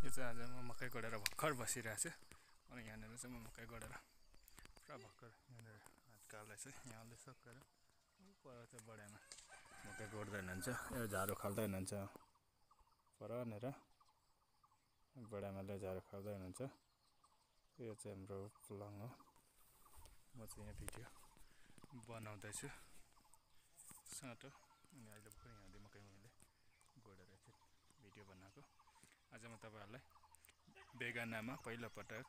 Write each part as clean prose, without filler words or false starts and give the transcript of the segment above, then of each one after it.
यो चाहिँ आज म मकै गोडेर भर्खर बसिरहेको छु अनि यहाँनिर चाहिँ म मकै गोडेर पुरा भर्खर यहाँनिर हात काट्दैछ यहाँले सकेर पर चाहिँ बडामा मकै गोड्दै हुनुहुन्छ यो झाडु खाल्दै हुनुहुन्छ परनेर बडामाले झाडु खाल्दै हुनुहुन्छ यो चाहिँ हाम्रो प्लङ हो म चाहिँ यहाँ भिडियो बनाउँदैछु साटो अनि अहिले भर्खर यहाँले मकै मैले गोडेर एकछिन भिडियो बनाएको आज म तपाईहरुलाई बेगानामा पहिलोपटक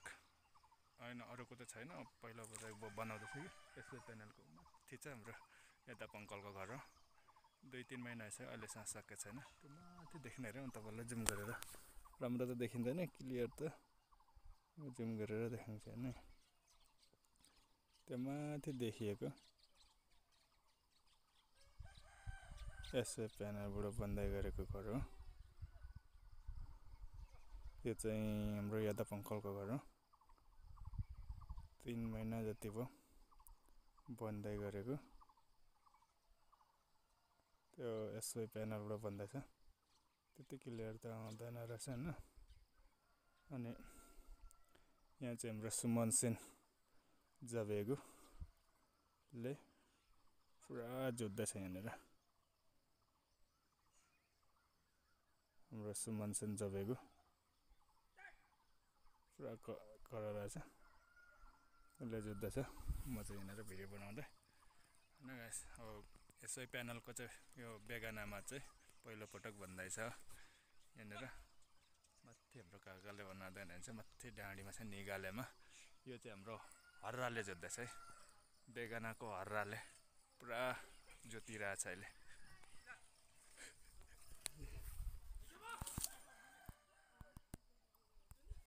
हैन अरूको त छैन पहिलोपटक बनाउँदैछु कि एसपी प्यानलको माथि चाहिँ हाम्रो यता पङ्कलको घर हो 2-3 महिना छ अहिलेसम्म सकेको छैन त्यो माथि देख्ने अरे म तपाईहरुलाई जुम गरेर राम्रो त देखिँदैन क्लियर त जुम गरेर देखाउँछु हैन त्यो माथि देखिएको एसपी प्यानलबाट बन्दै गरेको घर हो यो चाहिँ हाम्रो यादा पङ्कलको घर हो 3 महिना जति भयो बन्दै गरेको त्यो एसपी प्यानलबाट बन्दैछ त्यति क्लियर त आउँदैन रहेछ हैन अनि यहाँ चाहिँ हाम्रो सुमन सेन जबेगु ले पुरा जोत्दैछ यहाँनिर हाम्रो सुमन सेन जबेगु पुरा गरेर छ उसले जोत्दैछ म चाहिँ यहाँनिर भिडियो बनाउँदै हैन गाइस अब यसै प्यानलको चाहिँ यो बेगानामा चाहिँ पहिलोपटक भन्दैछ यहाँनिर माथि हाम्रो काकाले बनाउँदै हुनुहुन्छ माथि डाँडीमा छ निगालेमा यो चाहिँ हाम्रो हर्राले जोत्दैछ है बेगानाको हर्राले पुरा जोतिरहेछ अहिले